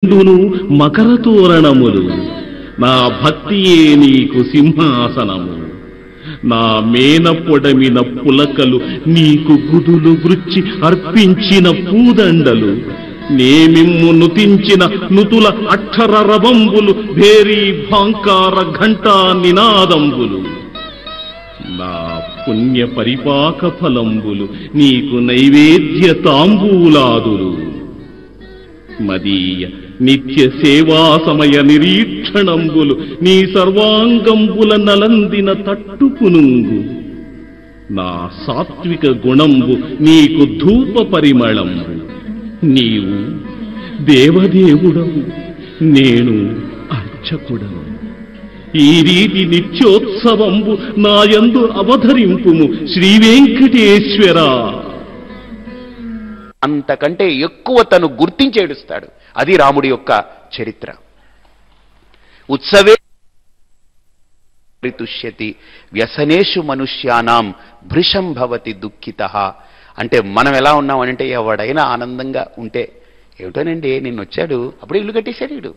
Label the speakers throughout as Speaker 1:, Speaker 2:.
Speaker 1: నిండును మకర తోరణములు నా భక్తియే నీకు సింహాసనము నా మేనపొడమిన పులకలు నీకు గుదులు గృచ్చి అర్పించిన పూదండలు నేమిమ్ము నుతించిన నుతుల అక్షర రవంబులు భేరీ భాంకార ఘంటా నినాదంబులు నా పుణ్య పరిపాక ఫలంబులు నీకు నైవేద్య తాంబూలాదులు మదీయ నిత్య సేవా సమయ నిరీక్షణంబులు నీ సర్వాంగంబుల నలందిన తట్టుపునుంగు నా సాత్విక గుణంబు నీకు ధూప పరిమళంబు నీవు దేవదేవుడవు నేను అర్చకుడవు ఈ రీతి నిత్యోత్సవంబు నాయందు అవధరింపుము శ్రీ వెంకటేశ్వర.
Speaker 2: అంతకంటే ఎక్కువ తను గుర్తించేడుస్తాడు. అది రాముడి యొక్క చరిత్ర. ఉత్సవే తుష్యతి వ్యసనేషు మనుష్యానాం భృశం భవతి దుఃఖితః. అంటే మనం ఎలా ఉన్నామనంటే ఎవడైనా ఆనందంగా ఉంటే ఏమిటోనండి నిన్న వచ్చాడు అప్పుడే ఇల్లు కట్టేశాడు వీడు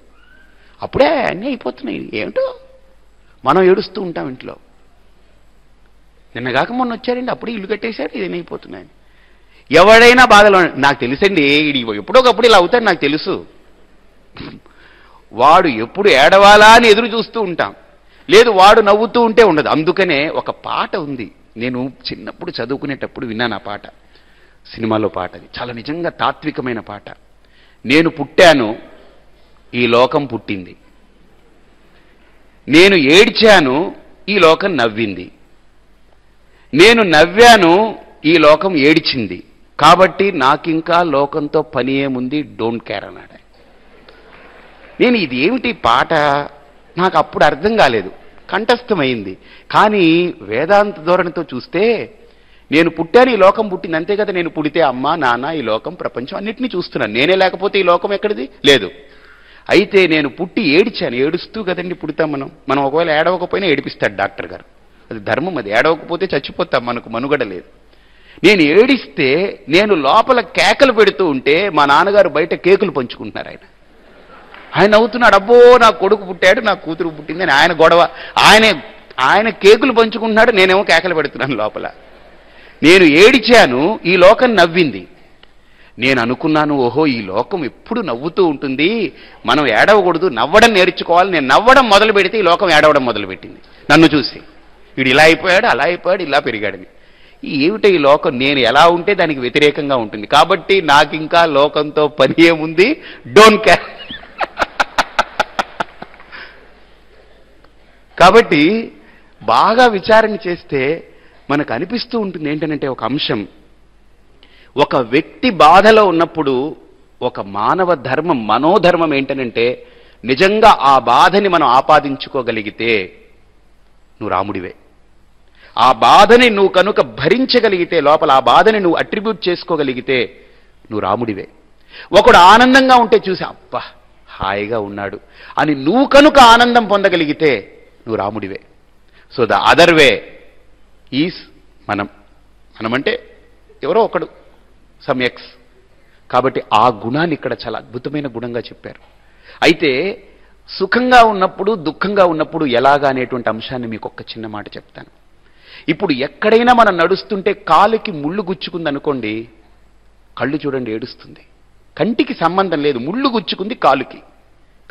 Speaker 2: అప్పుడే అన్నీ అయిపోతున్నాయి ఏమిటో మనం ఏడుస్తూ ఉంటాం ఇంట్లో. నిన్నగాక మొన్న వచ్చాడండి అప్పుడే ఇల్లు కట్టేశాడు ఇదేం అయిపోతున్నాయని. ఎవడైనా బాధలో నాకు తెలుసండి ఎప్పుడోకప్పుడు ఇలా అవుతాడు నాకు తెలుసు. వాడు ఎప్పుడు ఏడవాలా అని ఎదురు చూస్తూ ఉంటాం. లేదు వాడు నవ్వుతూ ఉంటే ఉండదు. అందుకనే ఒక పాట ఉంది, నేను చిన్నప్పుడు చదువుకునేటప్పుడు విన్నాను ఆ పాట, సినిమాలో పాట. అది చాలా నిజంగా తాత్వికమైన పాట. నేను పుట్టాను ఈ లోకం పుట్టింది, నేను ఏడ్చాను ఈ లోకం నవ్వింది, నేను నవ్వాను ఈ లోకం ఏడిచింది, కాబట్టి నాకింకా లోకంతో పని ఏముంది డోంట్ కేర్ అన్నాడు. నేను ఇది ఏమిటి పాట నాకు అప్పుడు అర్థం కాలేదు, కంఠస్థమైంది. కానీ వేదాంత ధోరణితో చూస్తే నేను పుట్టాను ఈ లోకం పుట్టింది అంతే కదా. నేను పుడితే అమ్మ నాన్న ఈ లోకం ప్రపంచం అన్నిటినీ చూస్తున్నాను. నేనే లేకపోతే ఈ లోకం ఎక్కడిది లేదు. అయితే నేను పుట్టి ఏడిచాను, ఏడుస్తూ కదండి పుడతాం మనం ఒకవేళ ఏడవకపోయినా ఏడిపిస్తాడు డాక్టర్ గారు, అది ధర్మం. అది ఏడవకపోతే చచ్చిపోతాం, మనకు మనుగడ లేదు. నేను ఏడిస్తే నేను లోపల కేకలు పెడుతూ ఉంటే మా నాన్నగారు బయట కేకులు పంచుకుంటున్నారు. ఆయన నవ్వుతున్నాడు, అబ్బో నా కొడుకు పుట్టాడు నా కూతురు పుట్టింది అని ఆయన గొడవ. ఆయన కేకులు పంచుకుంటున్నాడు, నేనేమో కేకలు పెడుతున్నాను లోపల. నేను ఏడిచాను ఈ లోకం నవ్వింది. నేను అనుకున్నాను ఓహో ఈ లోకం ఎప్పుడు నవ్వుతూ ఉంటుంది, మనం ఏడవకూడదు నవ్వడం నేర్చుకోవాలి. నేను నవ్వడం మొదలు పెడితే ఈ లోకం ఏడవడం మొదలుపెట్టింది నన్ను చూసి. వీడు ఇలా అయిపోయాడు అలా అయిపోయాడు ఇలా పెరిగాడని. ఏమిటో ఈ లోకం నేను ఎలా ఉంటే దానికి వ్యతిరేకంగా ఉంటుంది, కాబట్టి నాకు ఇంకా లోకంతో పని ఏముంది డోంట్ కేర్. కాబట్టి బాగా విచారణ చేస్తే మనకు అనిపిస్తూ ఉంటుంది ఏంటంటే ఒక అంశం, ఒక వ్యక్తి బాధలో ఉన్నప్పుడు ఒక మానవ ధర్మం మనోధర్మం ఏంటనంటే నిజంగా ఆ బాధని మనం ఆపాదించుకోగలిగితే నువ్వు రాముడివే. ఆ బాధని నువ్వు కనుక భరించగలిగితే, లోపల ఆ బాధని నువ్వు అట్రిబ్యూట్ చేసుకోగలిగితే నువ్వు రాముడివే. ఒకడు ఆనందంగా ఉంటే చూసి అబ్బా హాయిగా ఉన్నాడు అని నువ్వు కనుక ఆనందం పొందగలిగితే నువ్వు రాముడివే. So the other way is మనమంటే ఎవరో ఒకడు సమ్ ఎక్స్. కాబట్టి ఆ గుణాన్ని ఇక్కడ చాలా అద్భుతమైన గుణంగా చెప్పారు. అయితే సుఖంగా ఉన్నప్పుడు దుఃఖంగా ఉన్నప్పుడు ఎలాగా అనేటువంటి అంశాన్ని మీకు ఒక చిన్న మాట చెప్తాను. ఇప్పుడు ఎక్కడైనా మనం నడుస్తుంటే కాలుకి ముళ్ళు గుచ్చుకుంది అనుకోండి, కళ్ళు చూడండి ఏడుస్తుంది. కంటికి సంబంధం లేదు, ముళ్ళు గుచ్చుకుంది కాలుకి,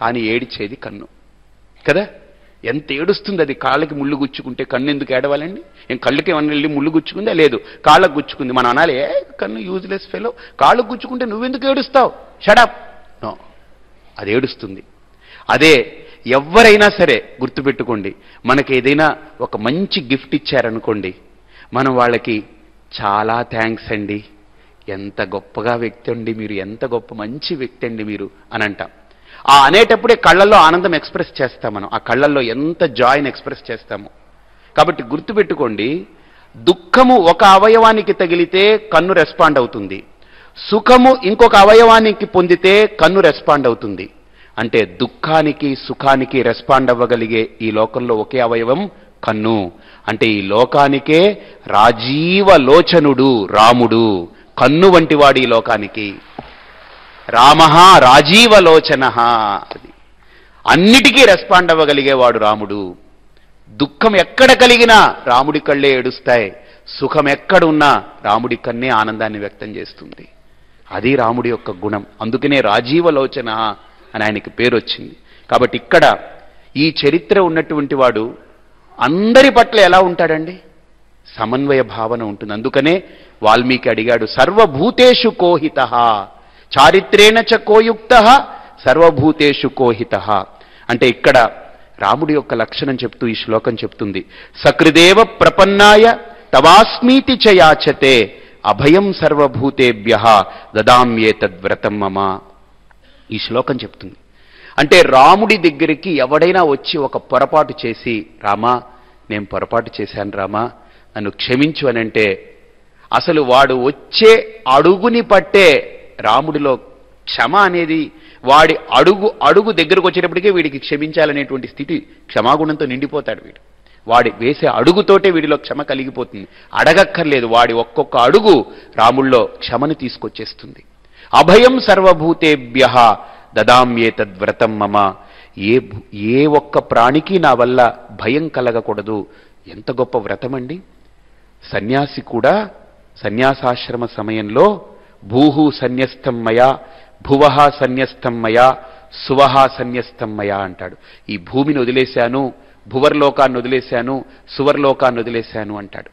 Speaker 2: కానీ ఏడిచేది కన్ను కదా. ఎంత ఏడుస్తుంది అది కాళ్ళకి ముళ్ళు గుచ్చుకుంటే. కన్ను ఎందుకు ఏడవాలండి? ఏం కళ్ళకి ఏమన్నా వెళ్ళి ముళ్ళు గుచ్చుకుందా? లేదు, కాళ్ళకు గుచ్చుకుంది. మనం అనాలి ఏ కన్ను యూజ్లెస్ ఫెలో, కాళ్ళకు గుచ్చుకుంటే నువ్వెందుకు ఏడుస్తావు షడప్ నో, అది ఏడుస్తుంది. అదే ఎవరైనా సరే గుర్తుపెట్టుకోండి, మనకి ఏదైనా ఒక మంచి గిఫ్ట్ ఇచ్చారనుకోండి, మనం వాళ్ళకి చాలా థ్యాంక్స్ అండి, ఎంత గొప్పగా వ్యక్తి అండి మీరు, ఎంత గొప్ప మంచి వ్యక్తి అండి మీరు అని అంటాం. ఆ అనేటప్పుడే కళ్ళల్లో ఆనందం ఎక్స్ప్రెస్ చేస్తాం మనం, ఆ కళ్ళల్లో ఎంత జాయ్ని ఎక్స్ప్రెస్ చేస్తాము. కాబట్టి గుర్తుపెట్టుకోండి, దుఃఖము ఒక అవయవానికి తగిలితే కన్ను రెస్పాండ్ అవుతుంది, సుఖము ఇంకొక అవయవానికి పొందితే కన్ను రెస్పాండ్ అవుతుంది. అంటే దుఃఖానికి సుఖానికి రెస్పాండ్ అవ్వగలిగే ఈ లోకంలో ఒకే అవయవం కన్ను. అంటే ఈ లోకానికే రాజీవ లోచనుడు రాముడు, కన్ను వంటివాడు ఈ లోకానికి. రామః రాజీవలోచనః. అది అన్నిటికీ రెస్పాండ్ అవ్వగలిగేవాడు రాముడు. దుఃఖం ఎక్కడ కలిగినా రాముడి కళ్ళే ఏడుస్తాయి, సుఖం ఎక్కడున్నా రాముడి కన్నే ఆనందాన్ని వ్యక్తం చేస్తుంది. అది రాముడి యొక్క గుణం. అందుకనే రాజీవలోచన అని ఆయనకి పేరు వచ్చింది. కాబట్టి ఇక్కడ ఈ చరిత్ర ఉన్నటువంటి వాడు అందరి పట్ల ఎలా ఉంటాడండి? సమన్వయ భావన ఉంటుంది. అందుకనే వాల్మీకి అడిగాడు, సర్వభూతేషు కోహితః చారిత్రేణ చ కోయుక్తః సర్వభూతేషు కోహితః. అంటే ఇక్కడ రాముడి యొక్క లక్షణం చెప్తూ ఈ శ్లోకం చెప్తుంది, సకృదేవ ప్రపన్నాయ తవాస్మీతి చ యాచతే అభయం సర్వభూతేభ్యః దదామ్యేతద్వ్రతం మమ. ఈ శ్లోకం చెప్తుంది. అంటే రాముడి దగ్గరికి ఎవడైనా వచ్చి ఒక పొరపాటు చేసి, రామా నేను పొరపాటు చేశాను రామా నన్ను క్షమించు అని అంటే, అసలు వాడు వచ్చే అడుగుని పట్టే రాముడిలో క్షమ అనేది, వాడి అడుగు దగ్గరకు వచ్చేటప్పటికే వీడికి క్షమించాలనేటువంటి స్థితి క్షమాగుణంతో నిండిపోతాడు వీడు. వాడి వేసే అడుగుతోటే వీడిలో క్షమ కలిగిపోతుంది. అడగక్కర్లేదు, వాడి ఒక్కొక్క అడుగు రాముల్లో క్షమను తీసుకొచ్చేస్తుంది. అభయం సర్వభూతేభ్యః దదామ్యేతద్వ్రతం మమ. ఏ ఒక్క ప్రాణికి నా వల్ల భయం కలగకూడదు. ఎంత గొప్ప వ్రతం అండి! సన్యాసి కూడా సన్యాసాశ్రమ సమయంలో భూహు సన్యస్తం మయా భువః సన్యస్తం మయా సువః సన్యస్తం మయా అంటాడు. ఈ భూమిని వదిలేశాను, భువర్లోకాన్ని వదిలేశాను, సువర్లోకాన్ని వదిలేశాను అంటాడు.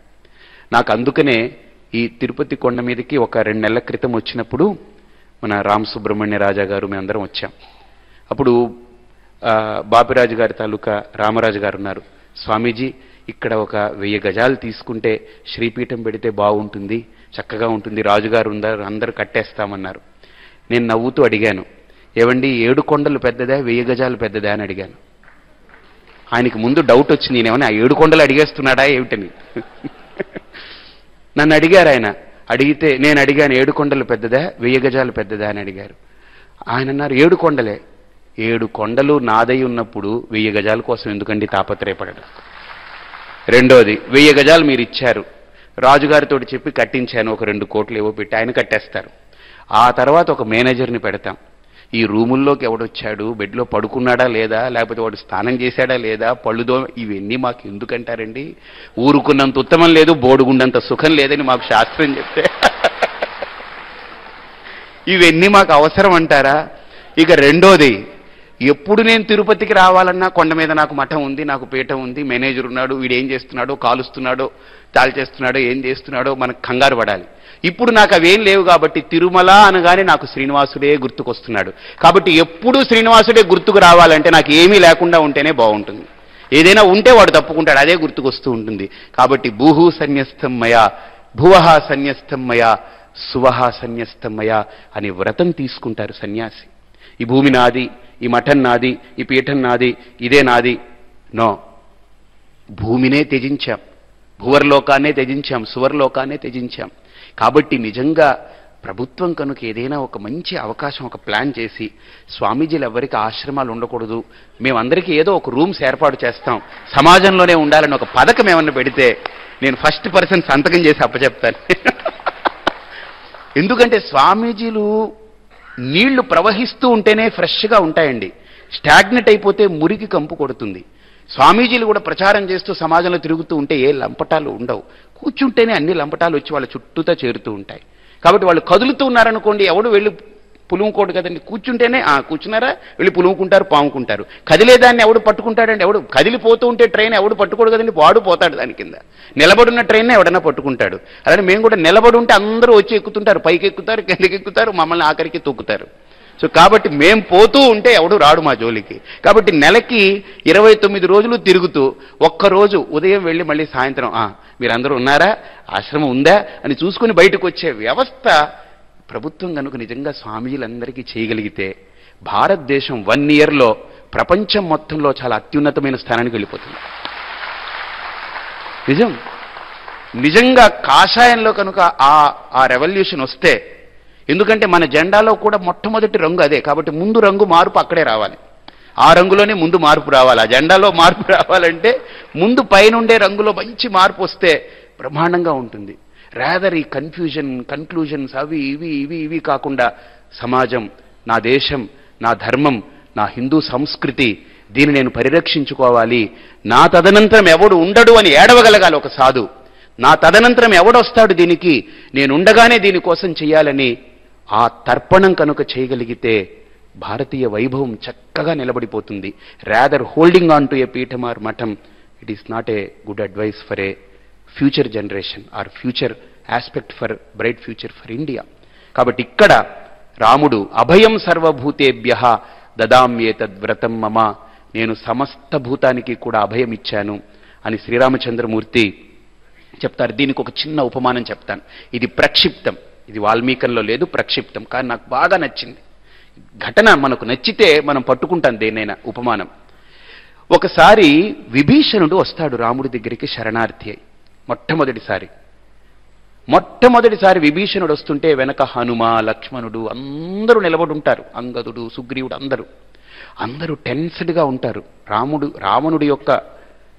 Speaker 2: నాకు అందుకనే ఈ తిరుపతి కొండ మీదకి ఒక 2 నెలల క్రితం వచ్చినప్పుడు మన రామ్ సుబ్రహ్మణ్య రాజా గారు మేమందరం వచ్చాం. అప్పుడు బాపిరాజు గారి తాలూకా రామరాజు గారు ఉన్నారు, స్వామీజీ ఇక్కడ ఒక 1000 గజాలు తీసుకుంటే శ్రీపీఠం పెడితే బాగుంటుంది, చక్కగా ఉంటుంది, రాజుగారు ఉన్నారు అందరూ కట్టేస్తామన్నారు. నేను నవ్వుతూ అడిగాను, ఏవండి 7 కొండలు పెద్దదా 1000 గజాలు పెద్దదా అని అడిగాను. ఆయనకి ముందు డౌట్ వచ్చింది, నేనేమన్నా 7 కొండలు అడిగేస్తున్నాడా ఏమిటని. నన్ను అడిగారు ఆయన. అడిగితే నేను అడిగాను 7 కొండలు పెద్దదా 1000 గజాలు పెద్దదా అని అడిగారు. ఆయన అన్నారు 7 కొండలే. 7 కొండలు నాదై ఉన్నప్పుడు 1000 గజాల కోసం ఎందుకండి తాపత్రయపడడం? రెండోది 1000 గజాలు మీరు ఇచ్చారు, రాజుగారితో చెప్పి కట్టించాను, ఒక 2 కోట్లు ఏవో పెట్టి ఆయన కట్టేస్తారు. ఆ తర్వాత ఒక మేనేజర్ని పెడతాం. ఈ రూముల్లోకి ఎవడొచ్చాడు, బెడ్లో పడుకున్నాడా లేదా, లేకపోతే వాడు స్నానం చేశాడా లేదా, పళ్ళుదో, ఇవన్నీ మాకు ఎందుకంటారండి? ఊరుకున్నంత ఉత్తమం లేదు, బోడుగుండంత సుఖం లేదని మాకు శాస్త్రం చెప్తే ఇవన్నీ మాకు అవసరం అంటారా? ఇక రెండోది, ఎప్పుడు నేను తిరుపతికి రావాలన్నా కొండ మీద నాకు మఠం ఉంది, నాకు పీఠం ఉంది, మేనేజర్ ఉన్నాడు, వీడు ఏం చేస్తున్నాడో, కాలుస్తున్నాడో చేస్తున్నాడో ఏం చేస్తున్నాడో మనకు కంగారు పడాలి. ఇప్పుడు నాకు అవేం లేవు కాబట్టి తిరుమల అనగానే నాకు శ్రీనివాసుడే గుర్తుకొస్తున్నాడు. కాబట్టి ఎప్పుడూ శ్రీనివాసుడే గుర్తుకు రావాలంటే నాకు ఏమీ లేకుండా ఉంటేనే బాగుంటుంది. ఏదైనా ఉంటే వాడు తప్పుకుంటాడు, అదే గుర్తుకొస్తూ ఉంటుంది. కాబట్టి భూహు సన్యస్తం మయా భువః సన్యస్తం మయా సువః సన్యస్తం మయా అని వ్రతం తీసుకుంటారు సన్యాసి. ఈ భూమి నాది, ఈ మఠం నాది, ఈ పీఠం నాది, ఇదే నాది. నో, భూమినే త్యజించాం, భువర్లోకాన్నే త్యజించాం, సువర్లోకాన్నే త్యజించాం. కాబట్టి నిజంగా ప్రభుత్వం కనుక ఏదైనా ఒక మంచి అవకాశం, ఒక ప్లాన్ చేసి, స్వామీజీలు ఎవరికి ఆశ్రమాలు ఉండకూడదు, మేమందరికీ ఏదో ఒక రూమ్స్ ఏర్పాటు చేస్తాం, సమాజంలోనే ఉండాలని ఒక పథకం ఏమన్నా పెడితే నేను ఫస్ట్ పర్సన్ సంతకం చేసి అప్పచెప్తాను. ఎందుకంటే స్వామీజీలు నీళ్లు ప్రవహిస్తూ ఉంటేనే ఫ్రెష్గా ఉంటాయండి. స్టాగ్నెట్ అయిపోతే మురికి కంపు కొడుతుంది. స్వామీజీలు కూడా ప్రచారం చేస్తూ సమాజంలో తిరుగుతూ ఉంటే ఏ లంపటాలు ఉండవు. కూర్చుంటేనే అన్ని లంపటాలు వచ్చి వాళ్ళ చుట్టూతా చేరుతూ ఉంటాయి. కాబట్టి వాళ్ళు కదులుతూ ఉన్నారనుకోండి, ఎవడు వెళ్ళి పులుముకోడు కదండి. కూర్చుంటేనే కూర్చున్నారా వెళ్ళి పులుముకుంటారు, పాముకుంటారు. కదిలేదాన్ని ఎవడు పట్టుకుంటాడండి? ఎవడు కదిలిపోతూ ఉంటే ట్రైన్ ఎవడు పట్టుకోడు కదండి, వాడు పోతాడు దాని కింద. నిలబడున్న ట్రైన్ ఎవడన్నా పట్టుకుంటాడు. అలానే మేము కూడా నిలబడి ఉంటే అందరూ వచ్చి ఎక్కుతుంటారు, పైకి ఎక్కుతారు, కిందకి ఎక్కుతారు, మమ్మల్ని ఆఖరికి తొక్కుతారు. సో కాబట్టి మేం పోతూ ఉంటే ఎవడు రాడు మా జోలికి. కాబట్టి నెలకి 29 రోజులు తిరుగుతూ ఒక్కరోజు ఉదయం వెళ్ళి మళ్ళీ సాయంత్రం మీరందరూ ఉన్నారా, ఆశ్రమం ఉందా అని చూసుకుని బయటకు వచ్చే వ్యవస్థ ప్రభుత్వం కనుక నిజంగా స్వామీజీలందరికీ చేయగలిగితే భారతదేశం 1 yearలో ప్రపంచం మొత్తంలో చాలా అత్యున్నతమైన స్థానానికి వెళ్ళిపోతుంది. నిజంగా కాషాయంలో కనుక ఆ రెవల్యూషన్ వస్తే, ఎందుకంటే మన జెండాలో కూడా మొట్టమొదటి రంగు అదే, కాబట్టి ముందు రంగు మార్పు అక్కడే రావాలి. ఆ రంగులోనే ముందు మార్పు రావాలి. ఆ జెండాలో మార్పు రావాలంటే ముందు పైనుండే రంగులో మంచి మార్పు వస్తే బ్రహ్మాండంగా ఉంటుంది. రాదర్ ఈ కన్ఫ్యూజన్, కన్క్లూజన్స్ అవి ఇవి కాకుండా సమాజం నా దేశం, నా ధర్మం, నా హిందూ సంస్కృతి, దీన్ని నేను పరిరక్షించుకోవాలి, నా తదనంతరం ఎవడు ఉండడు అని ఏడవగలగాలి ఒక సాధు. నా తదనంతరం ఎవడొస్తాడు దీనికి, నేనుండగానే దీనికోసం చెయ్యాలని ఆ తర్పణం కనుక చేయగలిగితే భారతీయ వైభవం చక్కగా నిలబడిపోతుంది. Rather holding on to a peetham or mutt, it is not a good advice for a future generation or future aspect for bright future for India. కాబట్టి ఇక్కడ రాముడు అభయం సర్వభూతేభ్య దదామ్యేతద్వ్రతం మమ, నేను సమస్త భూతానికి కూడా అభయం ఇచ్చాను అని శ్రీరామచంద్రమూర్తి చెప్తారు. దీనికి ఒక చిన్న ఉపమానం చెప్తాను. ఇది ప్రక్షిప్తం, ఇది వాల్మీకంలో లేదు, ప్రక్షిప్తం, కానీ నాకు బాగా నచ్చింది. ఘటన మనకు నచ్చితే మనం పట్టుకుంటాం దేన్నైనా. ఉపమానం, ఒకసారి విభీషణుడు వస్తాడు రాముడి దగ్గరికి శరణార్థి అయి. మొట్టమొదటిసారి విభీషణుడు వస్తుంటే వెనక హనుమ, లక్ష్మణుడు అందరూ నిలబడి ఉంటారు, అంగదుడు, సుగ్రీవుడు, అందరూ టెన్స్డ్గా ఉంటారు. రావణుడి యొక్క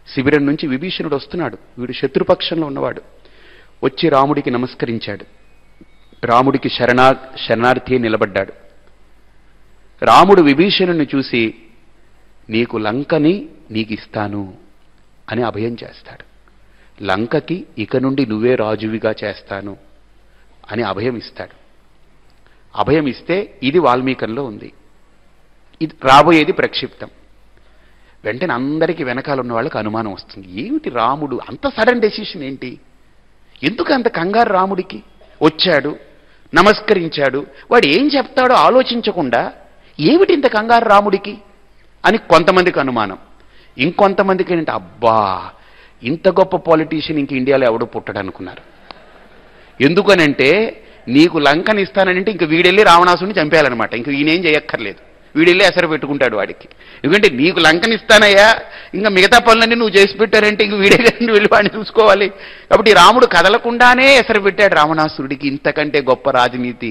Speaker 2: శిబిరం నుంచి విభీషణుడు వస్తున్నాడు. వీడు శత్రుపక్షంలో ఉన్నవాడు. వచ్చి రాముడికి నమస్కరించాడు. రాముడికి శరణార్థి నిలబడ్డాడు. రాముడు విభీషణుని చూసి నీకు లంకని నీకిస్తాను అని అభయం చేస్తాడు. లంకకి ఇక నుండి నువ్వే రాజువిగా చేస్తాను అని అభయం ఇస్తాడు. అభయం ఇస్తే ఇది వాల్మీకంలో ఉంది, ఇది రాబోయేది ప్రక్షిప్తం. వెంటనే అందరికీ వెనకాల ఉన్న వాళ్ళకి అనుమానం వస్తుంది. ఏమిటి రాముడు అంత సడన్ డెసిషన్ ఏంటి, ఎందుకు అంత కంగారు రాముడికి? వచ్చాడు, నమస్కరించాడు, వాడు ఏం చెప్తాడో ఆలోచించకుండా ఏమిటి ఇంత కంగారు రాముడికి అని కొంతమందికి అనుమానం. ఇంకొంతమందికి ఏంటంటే అబ్బా ఇంత గొప్ప పాలిటీషియన్ ఇంక ఇండియాలో ఎవడో పుట్టడు అనుకున్నారు. ఎందుకనంటే నీకు లంకని ఇస్తానంటే ఇంక వీడెళ్ళి రావణాసుని చంపేయాలన్నమాట. ఇంక ఈయనేం చేయక్కర్లేదు, వీడెళ్ళి ఎసరు పెట్టుకుంటాడు వాడికి. ఎందుకంటే నీకు లంకని ఇస్తానయ్యా, ఇంకా మిగతా పనులన్నీ నువ్వు చేసి పెట్టారంటే ఇంక వీడే వెళ్ళి వాడిని చూసుకోవాలి. కాబట్టి రాముడు కదలకుండానే ఎసరు పెట్టాడు రావణాసురుడికి. ఇంతకంటే గొప్ప రాజనీతి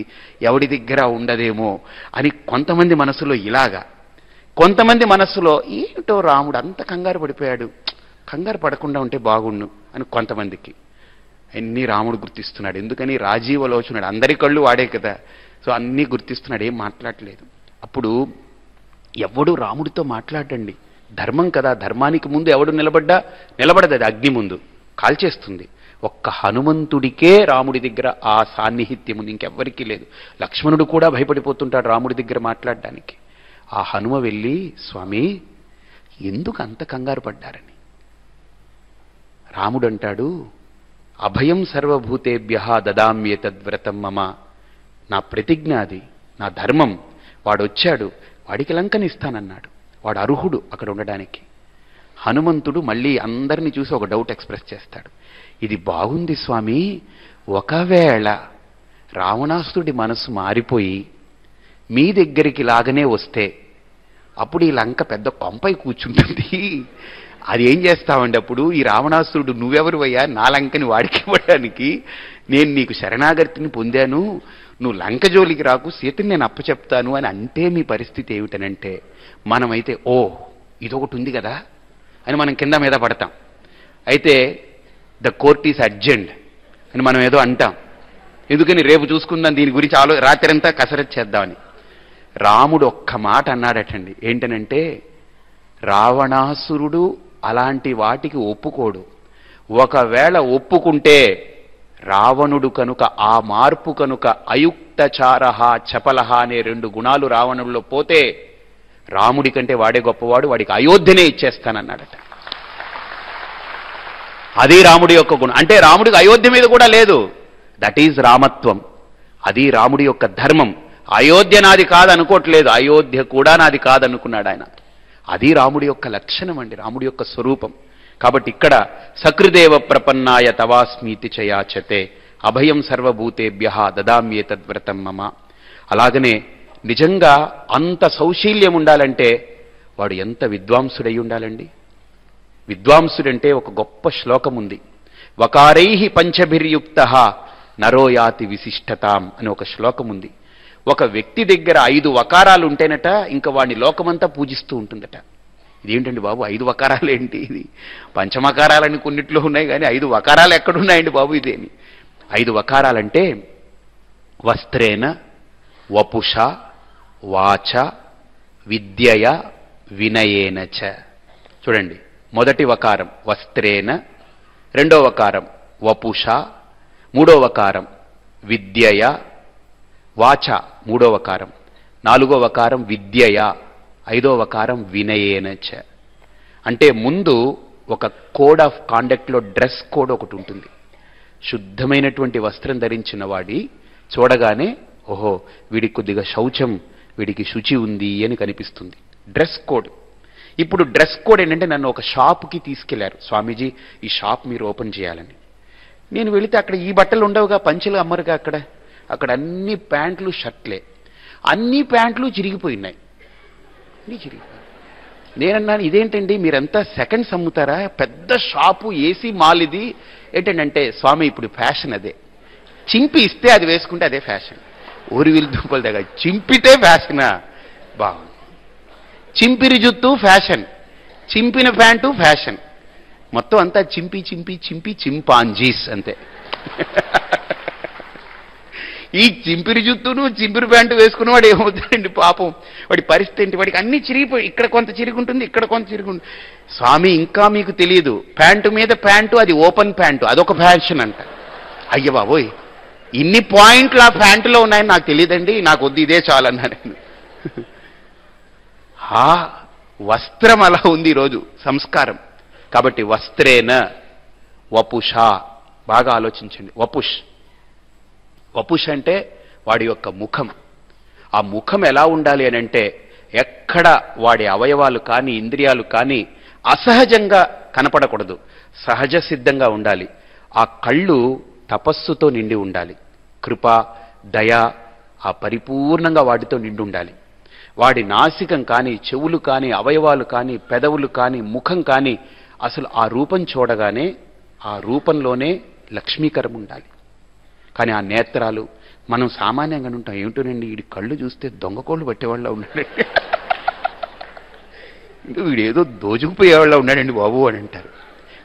Speaker 2: ఎవడి దగ్గర ఉండదేమో అని కొంతమంది మనసులో ఇలాగా, కొంతమంది మనస్సులో ఏమిటో రాముడు అంత కంగారు పడిపోయాడు, కంగారు పడకుండా ఉంటే బాగుండు అని కొంతమందికి. అన్నీ రాముడు గుర్తిస్తున్నాడు. ఎందుకని రాజీవలోచనుడు, అందరి కళ్ళు వాడే కదా, సో అన్నీ గుర్తిస్తున్నాడు, ఏం మాట్లాడలేదు. అప్పుడు ఎవడు రాముడితో మాట్లాడండి, ధర్మం కదా, ధర్మానికి ముందు ఎవడు నిలబడదు, అది అగ్ని ముందు కాల్చేస్తుంది. ఒక్క హనుమంతుడికే రాముడి దగ్గర ఆ సాన్నిహిత్యం ఉంది, ఇంకెవ్వరికీ లేదు. లక్ష్మణుడు కూడా భయపడిపోతుంటాడు రాముడి దగ్గర మాట్లాడడానికి. ఆ హనుమ వెళ్ళి స్వామి ఎందుకు అంత కంగారు పడ్డారని. రాముడు అంటాడు అభయం సర్వభూతేభ్య దదామ్యేతద్వ్రతం మమ, నా ప్రతిజ్ఞ అది, నా ధర్మం. వాడొచ్చాడు, వాడికి లంకనిస్తానన్నాడు, వాడు అర్హుడు అక్కడ ఉండడానికి. హనుమంతుడు మళ్ళీ అందరినీ చూసి ఒక డౌట్ ఎక్స్ప్రెస్ చేస్తాడు. ఇది బాగుంది స్వామి, ఒకవేళ రావణాసురుడి మనసు మారిపోయి మీ దగ్గరికి లాగానే వస్తే అప్పుడు ఈ లంక పెద్ద కొంపై కూర్చుంటుంది. అది ఏం చేస్తామండి అప్పుడు? ఈ రావణాసురుడు నువ్వెవరువయ్యా నా లంకని వాడికి ఇవ్వడానికి, నేను నీకు శరణాగతిని పొందాను, నువ్వు లంక జోలికి రాకు, సీతని నేను అప్పచెప్తాను అని అంటే మీ పరిస్థితి ఏమిటనంటే, మనమైతే ఓ ఇదొకటి ఉంది కదా అని మనం కింద మీద పడతాం. అయితే ద కోర్ట్ ఈస్ అర్జెంట్ అని మనం ఏదో అంటాం. ఎందుకని రేపు చూసుకుందాం దీని గురించి రాత్రంతా కసరత్తు చేద్దామని. రాముడు ఒక్క మాట అన్నాడటండి, ఏంటనంటే రావణాసురుడు అలాంటి వాటికి ఒప్పుకోడు. ఒకవేళ ఒప్పుకుంటే రావణుడు కనుక ఆ మార్పు కనుక అయుక్తచారహ చపలహ అనే 2 గుణాలు రావణుడిలో పోతే రాముడి కంటే వాడే గొప్పవాడు, వాడికి అయోధ్యనే ఇచ్చేస్తానన్నాడట. అది రాముడి యొక్క గుణం. అంటే రాముడికి అయోధ్య మీద కూడా లేదు, దట్ ఈజ్ రామత్వం. అది రాముడి యొక్క ధర్మం. అయోధ్య నాది కాదనుకోవట్లేదు, అయోధ్య కూడా నాది కాదనుకున్నాడు ఆయన. అది రాముడి యొక్క లక్షణం అండి, రాముడి యొక్క స్వరూపం. కాబట్టి ఇక్కడ సకృదేవ ప్రపన్నాయ తవాస్మీతి చయాచతే అభయం సర్వభూతేభ్య దదామ్యేతద్వ్రతం మమ. అలాగనే నిజంగా అంత సౌశీల్యం ఉండాలంటే వాడు ఎంత విద్వాంసుడై ఉండాలండి. విద్వాంసుడంటే ఒక గొప్ప శ్లోకం ఉంది, వకారైః పంచభిర్యుక్తః నరో యాతి విశిష్టతాం అని ఒక శ్లోకం ఉంది. ఒక వ్యక్తి దగ్గర 5 వకారాలు ఉంటేనట ఇంకా వాడిని లోకమంతా పూజిస్తూ ఉంటుందట. ఇదేంటండి బాబు 5 వకారాలు ఏంటి, ఇది పంచమకారాలని కొన్నిట్లో ఉన్నాయి కానీ 5 వకారాలు ఎక్కడున్నాయండి బాబు ఇదేని. 5 వకారాలంటే వస్త్రేణ, వపుష, వాచ విద్యయ వినయేన చ. చూడండి, మొదటి వకారం వస్త్రేన, రెండో వకారం వపుష, మూడో వకారం విద్యయ, వాచ మూడో వకారం, నాలుగో వకారం విద్యయ, ఐదో వకారం వినయేన చ. అంటే ముందు ఒక కోడ్ ఆఫ్ కాండక్ట్లో డ్రెస్ కోడ్ ఒకటి ఉంటుంది. శుద్ధమైనటువంటి వస్త్రం ధరించిన వాడి చూడగానే ఓహో వీడికి కొద్దిగా శౌచం, వీడికి శుచి ఉంది అని కనిపిస్తుంది. Dress code. ఇప్పుడు డ్రెస్ కోడ్ ఏంటంటే నన్ను ఒక షాప్కి తీసుకెళ్లారు, స్వామీజీ ఈ షాప్ మీరు ఓపెన్ చేయాలని. నేను వెళితే అక్కడ ఈ బట్టలు ఉండవుగా, పంచెలు అమ్మరుగా, అక్కడ అన్ని ప్యాంట్లు షర్ట్లే, అన్ని ప్యాంట్లు చిరిగిపోయినాయి, అన్నీ చిరిగిపోయి. నేనన్నాను ఇదేంటండి మీరంతా సెకండ్స్ అమ్ముతారా, పెద్ద షాపు ఏసీ మాల్ ఇది ఏంటంటే, స్వామి ఇప్పుడు ఫ్యాషన్ అదే, చింపి ఇస్తే అది వేసుకుంటే అదే ఫ్యాషన్. ఊరి వీళ్ళు దుంపల దగ్గర చింపితే ఫ్యాషనా, బాగుంది. చింపిరి జుత్తు ఫ్యాషన్, చింపిన ప్యాంటు ఫ్యాషన్, మొత్తం అంతా చింపి చింపి చింపి చింపాంజీస్ అంతే. ఈ చింపిరి జుత్తును చింపిరి ప్యాంటు వేసుకున్నవాడు ఏమవుతాడండి పాపం, వాడి పరిస్థితి ఏంటి, వాడికి అన్ని చిరిగిపోయి, ఇక్కడ కొంత చిరుగుంటుంది, ఇక్కడ కొంత చిరుగుంటుంది. స్వామి ఇంకా మీకు తెలియదు, ప్యాంటు మీద ప్యాంటు, అది ఓపెన్ ప్యాంటు, అదొక ఫ్యాషన్ అంట. అయ్య బాబోయ్ ఇన్ని పాయింట్లు ఆ ప్యాంటులో ఉన్నాయని నాకు తెలియదండి, నాకు వద్దు ఇదే చాలన్నా నేను. వస్త్రం అలా ఉంది ఈరోజు సంస్కారం. కాబట్టి వస్త్రేన వపుష, బాగా ఆలోచించండి. వపుష్ అంటే వాడి యొక్క ముఖం. ఆ ముఖం ఎలా ఉండాలి అని అంటే, ఎక్కడ వాడి అవయవాలు కానీ ఇంద్రియాలు కానీ అసహజంగా కనపడకూడదు, సహజ సిద్ధంగా ఉండాలి. ఆ కళ్ళు తపస్సుతో నిండి ఉండాలి, కృప దయ ఆ పరిపూర్ణంగా వాటితో నిండి ఉండాలి. వాడి నాసికం కానీ, చెవులు కానీ, అవయవాలు కానీ, పెదవులు కానీ, ముఖం కానీ అసలు ఆ రూపం చూడగానే ఆ రూపంలోనే లక్ష్మీకరం ఉండాలి. కానీ ఆ నేత్రాలు మనం సామాన్యంగా ఉంటాం, ఏమిటోనండి వీడి కళ్ళు చూస్తే దొంగకోళ్ళు పట్టేవాళ్ళ ఉన్నాడండి, ఇంకా వీడేదో దోచుకుపోయేవాళ్ళ ఉన్నాడండి బాబు అని అంటారు.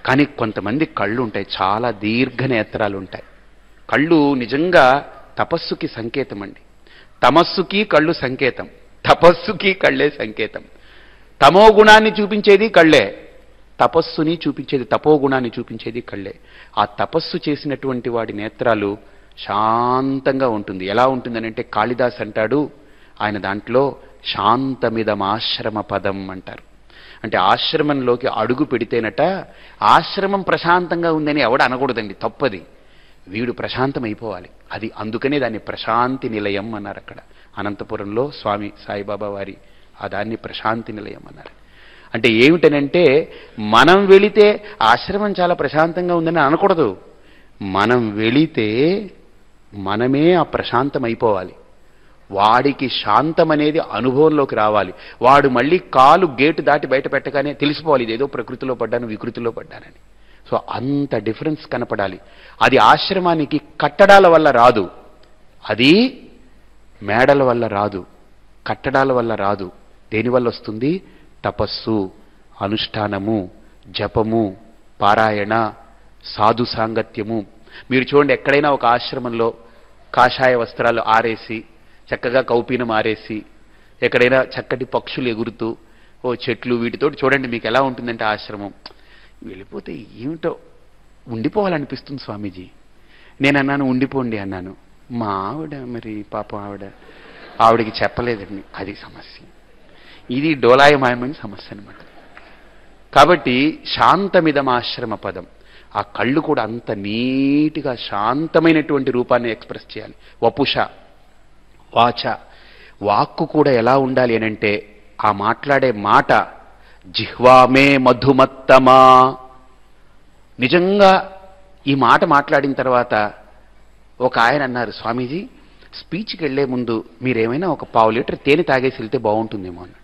Speaker 2: కానీ కొంతమంది కళ్ళు ఉంటాయి, చాలా దీర్ఘ నేత్రాలు ఉంటాయి. కళ్ళు నిజంగా తపస్సుకి సంకేతం అండి. తమస్సుకి కళ్ళు సంకేతం, తపస్సుకి కళ్ళే సంకేతం. తమో గుణాన్ని చూపించేది కళ్ళే, తపస్సుని చూపించేది, తపో గుణాన్ని చూపించేది కళ్ళే. ఆ తపస్సు చేసినటువంటి వాడి నేత్రాలు శాంతంగా ఉంటుంది. ఎలా ఉంటుందనంటే కాళిదాస్ అంటాడు, ఆయన దాంట్లో శాంతమిదమాశ్రమ పదం అంటారు. అంటే ఆశ్రమంలోకి అడుగు పెడితేనట ఆశ్రమం ప్రశాంతంగా ఉందని ఎవడ అనకూడదండి, తప్పది. వీడు ప్రశాంతం అయిపోవాలి, అది అందుకనే దాన్ని ప్రశాంతి నిలయం అన్నారు. అక్కడ అనంతపురంలో స్వామి సాయిబాబా వారి ఆ దాన్ని ప్రశాంతి నిలయం అన్నారు. అంటే ఏమిటనంటే మనం వెళితే ఆశ్రమం చాలా ప్రశాంతంగా ఉందని అనకూడదు, మనం వెళితే మనమే ఆ ప్రశాంతం అయిపోవాలి. వాడికి శాంతం అనేది అనుభవంలోకి రావాలి. వాడు మళ్ళీ కాలు గేటు దాటి బయట పెట్టగానే తెలిసిపోవాలి ఇదేదో ప్రకృతిలో పడ్డాను, వికృతిలో పడ్డానని. సో అంత డిఫరెన్స్ కనపడాలి. అది ఆశ్రమానికి కట్టడాల వల్ల రాదు, అది మేడల వల్ల రాదు, కట్టడాల వల్ల రాదు. దేనివల్ల వస్తుంది? తపస్సు, అనుష్ఠానము, జపము, పారాయణ, సాధు సాంగత్యము. మీరు చూడండి, ఎక్కడైనా ఒక ఆశ్రమంలో కాషాయ వస్త్రాలు ఆరేసి, చక్కగా కౌపీనం ఆరేసి, ఎక్కడైనా చక్కటి పక్షులు ఎగురుతూ, ఓ చెట్లు, వీటితోటి చూడండి మీకు ఎలా ఉంటుందంటే ఆశ్రమం. వెళ్ళిపోతే ఏమిటో ఉండిపోవాలనిపిస్తుంది స్వామీజీ. నేను అన్నాను ఉండిపోండి అన్నాను. మా ఆవిడ మరి పాపం ఆవిడకి చెప్పలేదండి, అది సమస్య. ఇది డోలాయమాయమైన సమస్య అనమాట. కాబట్టి శాంతమిదమాశ్రమ పదం, ఆ కళ్ళు కూడా అంత నీట్గా శాంతమైనటువంటి రూపాన్ని ఎక్స్ప్రెస్ చేయాలి. వపుష, వాచ, వాక్కు కూడా ఎలా ఉండాలి అని అంటే ఆ మాట్లాడే మాట జిహ్వామే మధుమత్తమా. నిజంగా ఈ మాట మాట్లాడిన తర్వాత ఒక ఆయన అన్నారు, స్వామీజీ స్పీచ్కి వెళ్లే ముందు మీరేమైనా ఒక 1/2 లీటర్ తేనె తాగేసి వెళ్తే బాగుంటుందేమో అన్నాడు.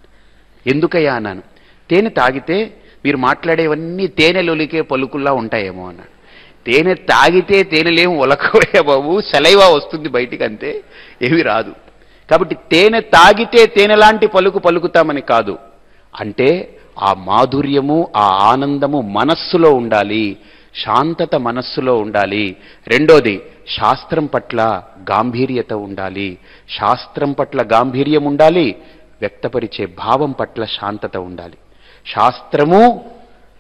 Speaker 2: ఎందుకయ్యా అన్నాను. తేనె తాగితే మీరు మాట్లాడేవన్నీ తేనెలొలికే పలుకుల్లా ఉంటాయేమో అన్నాడు. తేనె తాగితే తేనెలేం ఒలకవయ్యా బాబు, సెలైవా వస్తుంది బయటికి, అంతే, ఏమీ రాదు. కాబట్టి తేనె తాగితే తేనెలాంటి పలుకు పలుకుతామని కాదు, అంటే ఆ మాధుర్యము, ఆ ఆనందము మనస్సులో ఉండాలి, శాంతత మనస్సులో ఉండాలి. రెండోది శాస్త్రం పట్ల గాంభీర్యత ఉండాలి, శాస్త్రం పట్ల గాంభీర్యం ఉండాలి, వ్యక్తపరిచే భావం పట్ల శాంతత ఉండాలి. శాస్త్రము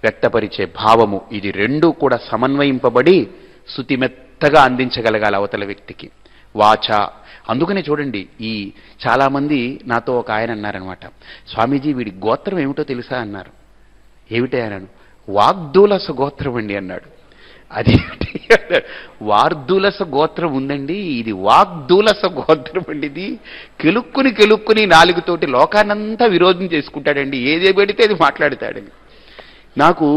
Speaker 2: వ్యక్తపరిచే భావము ఇది రెండూ కూడా సమన్వయింపబడి శుతిమెత్తగా అందించగలగాలి అవతల వ్యక్తికి. వాచ, అందుకనే చూడండి, ఈ చాలామంది నాతో ఒక ఆయన అన్నారనమాట, స్వామీజీ వీడి గోత్రం ఏమిటో తెలుసా అన్నారు. ఏమిటే అన్నాను. వాగ్దూలస గోత్రం అండి అన్నాడు. అది వార్దూలస గోత్రం ఉందండి, ఇది వాగ్దూలస గోత్రం అండి. ఇది కెలుక్కుని నాలుగుతోటి లోకాన్నంతా విరోధం చేసుకుంటాడండి, ఏదే పెడితే అది మాట్లాడతాడని. నాకు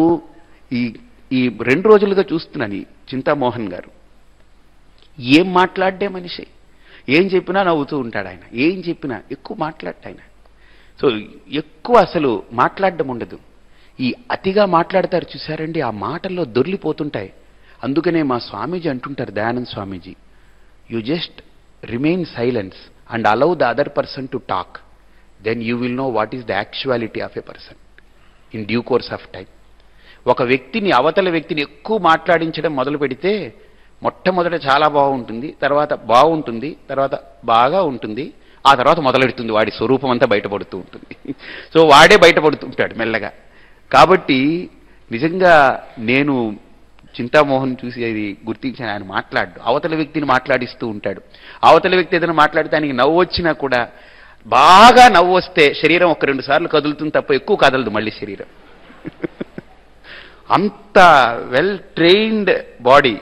Speaker 2: ఈ 2 రోజులుగా చూస్తున్నాను ఈ చింతామోహన్ గారు. ఏం మాట్లాడే మనిషి, ఏం చెప్పినా నవ్వుతూ ఉంటాడు ఆయన, ఏం చెప్పినా ఎక్కువ మాట్లాడట ఆయన. సో ఎక్కువ అసలు మాట్లాడడం ఉండదు, ఈ అతిగా మాట్లాడతారు చూశారండి, ఆ మాటల్లో దొర్లిపోతుంటాయి. అందుకనే మా స్వామీజీ అంటుంటారు, Dayanand Swamiji, you just remain silence and allow the other person to talk, then you will know what is the actuality of a person in due course of time. ఒక వ్యక్తిని, అవతల వ్యక్తిని ఎక్కువ మాట్లాడించడం మొదలు పెడితే మొట్టమొదట చాలా బాగుంటుంది, తర్వాత బాగుంటుంది, తర్వాత బాగా ఉంటుంది, ఆ తర్వాత మొదలెడుతుంది వాడి స్వరూపం అంతా బయటపడుతూ ఉంటుంది. సో వాడే బయటపడుతుంటాడు మెల్లగా. కాబట్టి నిజంగా నేను చింతామోహన్ చూసి అది గుర్తించాను, ఆయన మాట్లాడు అవతల వ్యక్తిని మాట్లాడిస్తూ ఉంటాడు. అవతల వ్యక్తి ఏదైనా మాట్లాడితే ఆయనకి నవ్వు వచ్చినా కూడా, బాగా నవ్వు వస్తే శరీరం 1-2 సార్లు కదులుతుంది తప్ప ఎక్కువ కదలదు మళ్ళీ శరీరం. అంత well trained body,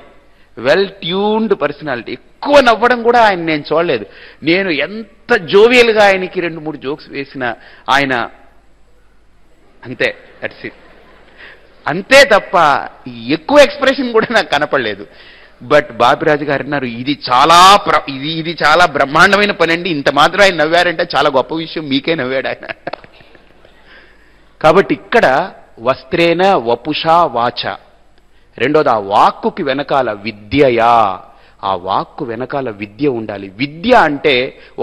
Speaker 2: well tuned personality. ఎక్కువ నవ్వడం కూడా ఆయన నేను చూడలేదు. నేను ఎంత జోవియల్గా ఆయనకి 2-3 జోక్స్ వేసిన ఆయన అంతే, దట్స్ ఇట్, అంతే తప్ప ఎక్కువ ఎక్స్ప్రెషన్ కూడా నాకు కనపడలేదు. బట్ బాపిరాజు గారు అన్నారు, ఇది చాలా బ్రహ్మాండమైన పని అండి, ఇంత మాత్రం ఆయన నవ్వారంటే చాలా గొప్ప విషయం, మీకే నవ్వాడు ఆయన. కాబట్టి ఇక్కడ వస్త్రేన వపుషా వాచ, రెండోది ఆ వాక్కుకి వెనకాల విద్యయా, ఆ వాక్కు వెనకాల విద్య ఉండాలి. విద్య అంటే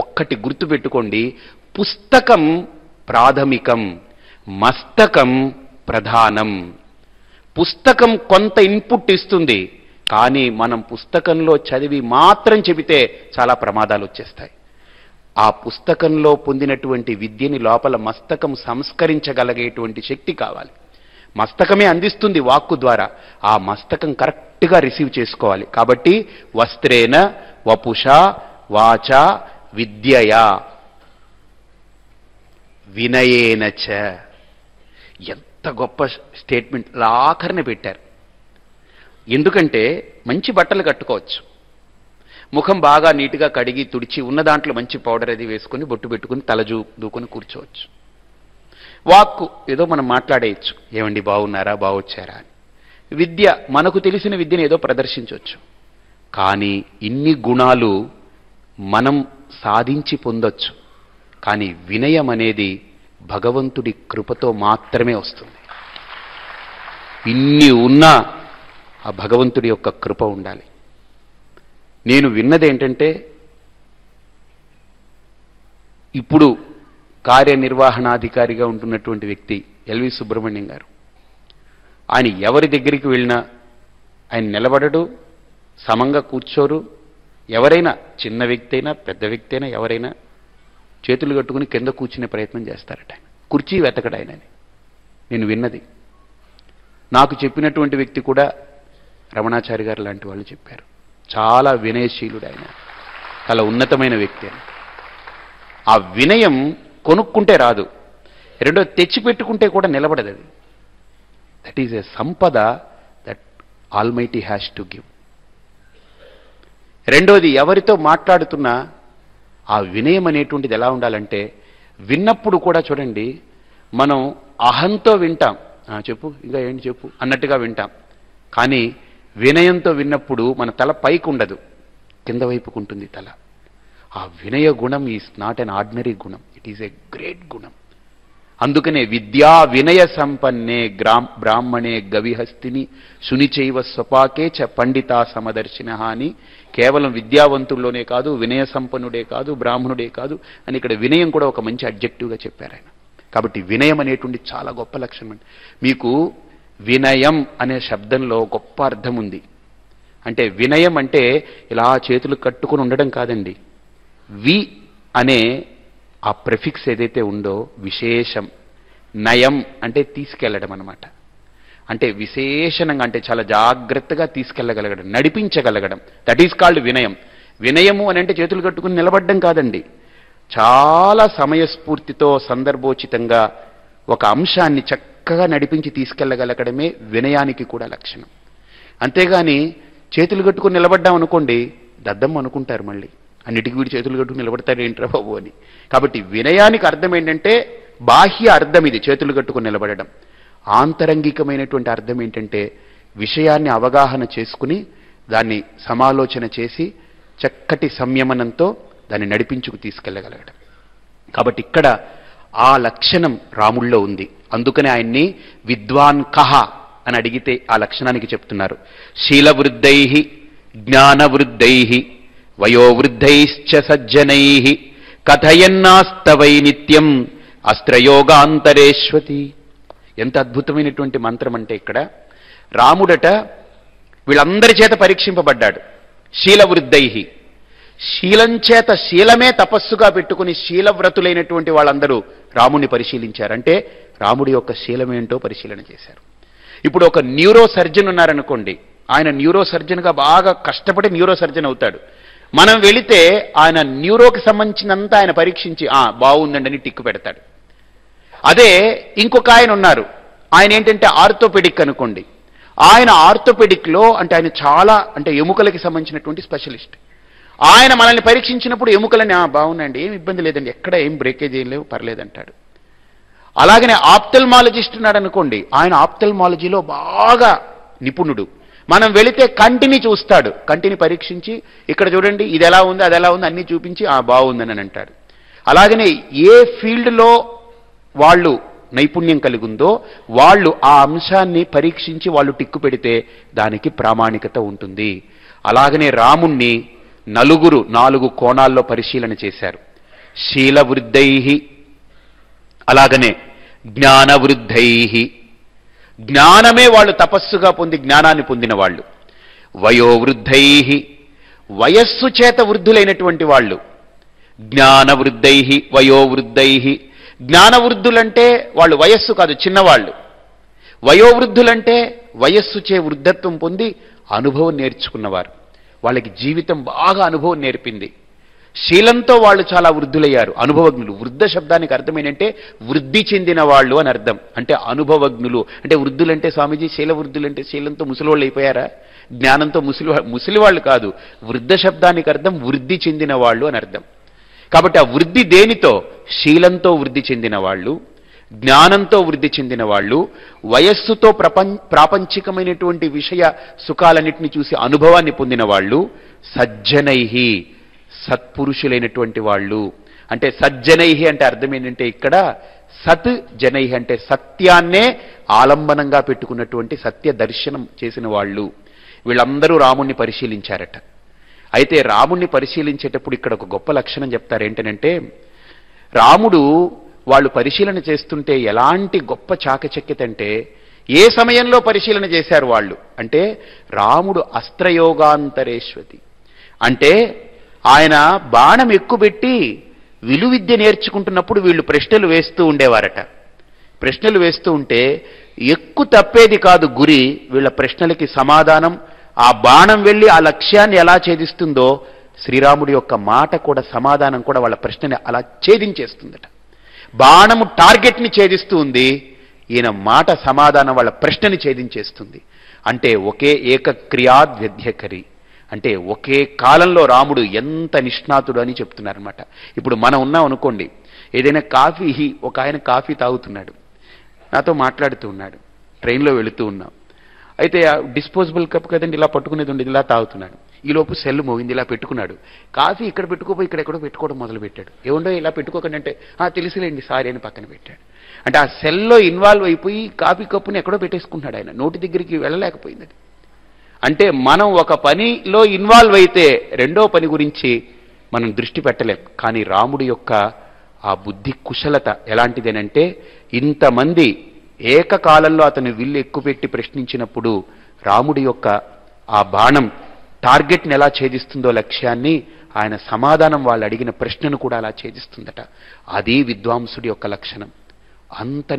Speaker 2: ఒక్కటి గుర్తుపెట్టుకోండి, పుస్తకం ప్రాథమికం, మస్తకం ప్రధానం. పుస్తకం కొంత ఇన్పుట్ ఇస్తుంది, కానీ మనం పుస్తకంలో చదివి మాత్రం చెబితే చాలా ప్రమాదాలు వచ్చేస్తాయి. ఆ పుస్తకంలో పొందినటువంటి విద్యని లోపల మస్తకం సంస్కరించగలిగేటువంటి శక్తి కావాలి. మస్తకమే అందిస్తుంది వాక్కు ద్వారా, ఆ మస్తకం కరెక్ట్గా రిసీవ్ చేసుకోవాలి. కాబట్టి వస్త్రేన వపుషా వాచ విద్యయా వినయేనచ. ఎంత గొప్ప స్టేట్మెంట్ ఆఖరిని పెట్టారు. ఎందుకంటే మంచి బట్టలు కట్టుకోవచ్చు, ముఖం బాగా నీట్గా కడిగి తుడిచి ఉన్న దాంట్లో మంచి పౌడర్ అది వేసుకొని బొట్టు పెట్టుకుని తల దూకొని కూర్చోవచ్చు. వాక్కు ఏదో మనం మాట్లాడేయచ్చు, ఏమండి బాగున్నారా, బాగొచ్చారా అని. విద్య, మనకు తెలిసిన విద్యను ఏదో ప్రదర్శించవచ్చు. కానీ ఇన్ని గుణాలు మనం సాధించి పొందొచ్చు, కానీ వినయం అనేది భగవంతుడి కృపతో మాత్రమే వస్తుంది. ఇన్ని ఉన్నా ఆ భగవంతుడి యొక్క కృప ఉండాలి. నేను విన్నదేంటంటే, ఇప్పుడు కార్యనిర్వహణాధికారిగా ఉంటున్నటువంటి వ్యక్తి ఎల్వి సుబ్రహ్మణ్యం గారు, ఆయన ఎవరి దగ్గరికి వెళ్ళినా ఆయన నిలబడడు, సమంగా కూర్చోరు. ఎవరైనా చిన్న వ్యక్తి అయినా పెద్ద వ్యక్తి అయినా ఎవరైనా చేతులు కట్టుకుని కింద కూర్చునే ప్రయత్నం చేస్తారట. ఆయన కుర్చీ వెతకడు ఆయనని నేను విన్నది. నాకు చెప్పినటువంటి వ్యక్తి కూడా రమణాచారి గారు లాంటి వాళ్ళు చెప్పారు. చాలా వినయశీలుడు ఆయన, చాలా ఉన్నతమైన వ్యక్తి అని. ఆ వినయం కొనుక్కుంటే రాదు, రెండో తెచ్చిపెట్టుకుంటే కూడా నిలబడదు. అది దట్ ఈజ్ ఎ సంపద that almighty has to give. రెండోది, ఎవరితో మాట్లాడుతున్నా ఆ వినయం అనేటువంటిది ఎలా ఉండాలంటే, విన్నప్పుడు కూడా చూడండి, మనం అహంతో వింటాం, చెప్పు ఇంకా ఏంటి చెప్పు అన్నట్టుగా వింటాం. కానీ వినయంతో విన్నప్పుడు మన తల పైకి ఉండదు, కింద వైపుకు ఉంటుంది తల. ఆ వినయ గుణం ఈజ్ నాట్ అన్ ఆర్డినరీ గుణం, ఇట్ ఈజ్ ఎ గ్రేట్ గుణం. అందుకనే విద్యా వినయ సంపన్నే బ్రాహ్మణే గవిహస్తిని శునిచైవ స్వపాకే చ పండితా సమదర్శిన అని కేవలం విద్యావంతుల్లోనే కాదు, వినయ సంపన్నుడే కాదు, బ్రాహ్మణుడే కాదు అని ఇక్కడ వినయం కూడా ఒక మంచి అడ్జెక్టివ్గా చెప్పారు ఆయన. కాబట్టి వినయం అనేటువంటి చాలా గొప్ప లక్షణం అండి. మీకు వినయం అనే శబ్దంలో గొప్ప అర్థం ఉంది. అంటే వినయం అంటే ఇలా చేతులు కట్టుకుని ఉండడం కాదండి. వి అనే ఆ ప్రిఫిక్స్ ఏదైతే ఉందో విశేషం, నయం అంటే తీసుకెళ్లడం అన్నమాట. అంటే విశేషణంగా అంటే చాలా జాగ్రత్తగా తీసుకెళ్లగలగడం, నడిపించగలగడం. దట్ ఈస్ కాల్డ్ వినయం. వినయము అని అంటే చేతులు కట్టుకుని నిలబడ్డం కాదండి. చాలా సమయస్ఫూర్తితో సందర్భోచితంగా ఒక అంశాన్ని చక్కగా నడిపించి తీసుకెళ్లగలగడమే వినయానికి కూడా లక్షణం. అంతేగాని చేతులు కట్టుకుని నిలబడ్డాం అనుకోండి, దద్దమ్మ అనుకుంటారు మళ్ళీ, అన్నిటికీ వీడు చేతులు కట్టుకుని నిలబడతాడు ఏంట్రా బాబు అని. కాబట్టి వినయానికి అర్థం ఏంటంటే బాహ్య అర్థం ఇది, చేతులు కట్టుకుని నిలబడడం. ఆంతరంగికమైనటువంటి అర్థం ఏంటంటే విషయాన్ని అవగాహన చేసుకుని దాన్ని సమాలోచన చేసి చక్కటి సంయమనంతో దాన్ని నడిపించుకు తీసుకెళ్లగలగడం. కాబట్టి ఇక్కడ ఆ లక్షణం రాముల్లో ఉంది. అందుకనే ఆయన్ని విద్వాన్ కహ అని అడిగితే ఆ లక్షణానికి చెప్తున్నారు. శీలవృద్ధై జ్ఞానవృద్ధై వయోవృద్ధైశ్చ సజ్జనై కథయన్నాస్తవై నిత్యం అస్త్రయోగాంతరేష్వతి. ఎంత అద్భుతమైనటువంటి మంత్రం అంటే ఇక్కడ రాముడట వీళ్ళందరి చేత పరీక్షింపబడ్డాడు. శీలవృద్ధై, శీలం చేత, శీలమే తపస్సుగా పెట్టుకుని శీలవ్రతులైనటువంటి వాళ్ళందరూ రాముడిని పరిశీలించారంటే రాముడి యొక్క శీలమేంటో పరిశీలన చేశారు. ఇప్పుడు ఒక న్యూరో సర్జన్ ఉన్నారనుకోండి, ఆయన న్యూరో సర్జన్గా బాగా కష్టపడి న్యూరో సర్జన్ అవుతాడు. మనం వెళితే ఆయన న్యూరోకి సంబంధించినంత ఆయన పరీక్షించి బాగుందండి అని టిక్కు పెడతాడు. అదే ఇంకొక ఆయన ఉన్నారు, ఆయన ఏంటంటే ఆర్థోపెడిక్ అనుకోండి, ఆయన ఆర్థోపెడిక్లో అంటే ఆయన చాలా అంటే ఎముకలకి సంబంధించినటువంటి స్పెషలిస్ట్. ఆయన మనల్ని పరీక్షించినప్పుడు ఎముకలని బాగున్నాయండి, ఏం ఇబ్బంది లేదండి, ఎక్కడ ఏం బ్రేకేజ్ ఏం లేవు, పర్లేదంటాడు. అలాగనే ఆప్థల్మాలజిస్ట్ ఉన్నాడు అనుకోండి, ఆయన ఆప్థల్మాలజీలో బాగా నిపుణుడు. మనం వెళితే కంటిని చూస్తాడు, కంటిని పరీక్షించి ఇక్కడ చూడండి ఇది ఎలా ఉంది అది ఎలా ఉంది అన్నీ చూపించి బాగుందని అంటాడు. అలాగనే ఏ ఫీల్డ్లో వాళ్ళు నైపుణ్యం కలిగి ఉందో వాళ్ళు ఆ అంశాన్ని పరీక్షించి వాళ్ళు టిక్కు పెడితే దానికి ప్రామాణికత ఉంటుంది. అలాగనే రాముణ్ణి నలుగురు 4 కోణాల్లో పరిశీలన చేశారు. శీలవృద్ధై, అలాగనే జ్ఞానవృద్ధై, జ్ఞానమే వాళ్ళు తపస్సుగా పొంది జ్ఞానాన్ని పొందిన వాళ్ళు. వయోవృద్ధై, వయస్సు చేత వృద్ధులైనటువంటి వాళ్ళు. జ్ఞానవృద్ధై వయోవృద్ధై, జ్ఞానవృద్ధులంటే వాళ్ళు వయస్సు కాదు, చిన్నవాళ్ళు. వయోవృద్ధులంటే వయస్సు చే వృద్ధత్వం పొంది అనుభవం నేర్చుకున్నవారు, వాళ్ళకి జీవితం బాగా అనుభవం నేర్పింది. శీలంతో వాళ్ళు చాలా వృద్ధులయ్యారు, అనుభవజ్ఞులు. వృద్ధ శబ్దానికి అర్థం ఏంటంటే వృద్ధి చెందిన వాళ్ళు అని అర్థం. అంటే అనుభవజ్ఞులు అంటే వృద్ధులంటే స్వామీజీ శీల వృద్ధులంటే శీలంతో ముసలివాళ్ళు అయిపోయారా? జ్ఞానంతో ముసలివాళ్ళు కాదు. వృద్ధ శబ్దానికి అర్థం వృద్ధి చెందిన వాళ్ళు అని అర్థం. కాబట్టి ఆ వృద్ధి దేనితో? శీలంతో వృద్ధి చెందిన వాళ్ళు, జ్ఞానంతో వృద్ధి చెందిన వాళ్ళు, వయస్సుతో ప్రాపంచికమైనటువంటి విషయ సుఖాలన్నింటినీ చూసి అనుభవాన్ని పొందిన వాళ్ళు, సజ్జనై, సత్పురుషులైనటువంటి వాళ్ళు. అంటే సజ్జనై అంటే అర్థం ఏంటంటే ఇక్కడ సత్ జనై అంటే సత్యాన్నే ఆలంబనంగా పెట్టుకున్నటువంటి సత్య దర్శనం చేసిన వాళ్ళు. వీళ్ళందరూ రాముణ్ణి పరిశీలించారట. అయితే రాముణ్ణి పరిశీలించేటప్పుడు ఇక్కడ ఒక గొప్ప లక్షణం చెప్తారు. ఏంటనంటే రాముడు వాళ్ళు పరిశీలన చేస్తుంటే ఎలాంటి గొప్ప చాకచక్యత అంటే ఏ సమయంలో పరిశీలన చేశారు వాళ్ళు అంటే రాముడు అస్త్రయోగాంతరేష్వతి అంటే ఆయన బాణం ఎక్కుబెట్టి విలువిద్య నేర్చుకుంటున్నప్పుడు వీళ్ళు ప్రశ్నలు వేస్తూ ఉండేవారట. ప్రశ్నలు వేస్తూ ఉంటే ఎక్కువ తప్పేది కాదు గురి, వీళ్ళ ప్రశ్నలకి సమాధానం, ఆ బాణం వెళ్ళి ఆ లక్ష్యాన్ని ఎలా ఛేదిస్తుందో శ్రీరాముడి యొక్క మాట కూడా సమాధానం కూడా వాళ్ళ ప్రశ్నని అలా ఛేదించేస్తుందట. బాణము టార్గెట్ని ఛేదిస్తూ ఉంది, ఈయన మాట సమాధానం వాళ్ళ ప్రశ్నని ఛేదించేస్తుంది. అంటే ఒకే ఏకక్రియాద్వ్యధ్యకరి అంటే ఒకే కాలంలో రాముడు ఎంత నిష్ణాతుడు అని చెప్తున్నారనమాట. ఇప్పుడు మనం ఉన్నాం అనుకోండి, ఏదైనా కాఫీ, ఒక ఆయన కాఫీ తాగుతున్నాడు, నాతో మాట్లాడుతూ ఉన్నాడు, ట్రైన్లో వెళుతూ ఉన్నాం. అయితే డిస్పోజబుల్ కప్ కదండి, ఇలా పట్టుకునేది ఉండేది, ఇలా తాగుతున్నాడు. ఈలోపు సెల్ మోగింది, ఇలా పెట్టుకున్నాడు. కాఫీ ఇక్కడ పెట్టుకోపోయి ఇక్కడెక్కడో పెట్టుకోవడం మొదలు పెట్టాడు. ఏముండో ఇలా పెట్టుకోకండి అంటే తెలుసులేండి సారీ అని పక్కన పెట్టాడు. అంటే ఆ సెల్లో ఇన్వాల్వ్ అయిపోయి కాఫీ కప్పుని ఎక్కడో పెట్టేసుకుంటాడు ఆయన, నోటి దగ్గరికి వెళ్ళలేకపోయింది. అంటే మనం ఒక పనిలో ఇన్వాల్వ్ అయితే రెండో పని గురించి మనం దృష్టి పెట్టలేం. కానీ రాముడి యొక్క ఆ బుద్ధి కుశలత ఎలాంటిదేనంటే ఇంతమంది ఏకకాలంలో అతను విల్లు ఎక్కుపెట్టి ప్రశ్నించినప్పుడు రాముడి యొక్క ఆ బాణం టార్గెట్ని ఎలా ఛేదిస్తుందో లక్ష్యాన్ని, ఆయన సమాధానం వాళ్ళు అడిగిన ప్రశ్నను కూడా అలా ఛేదిస్తుందట. అది విద్వాంసుడి యొక్క లక్షణం. అంత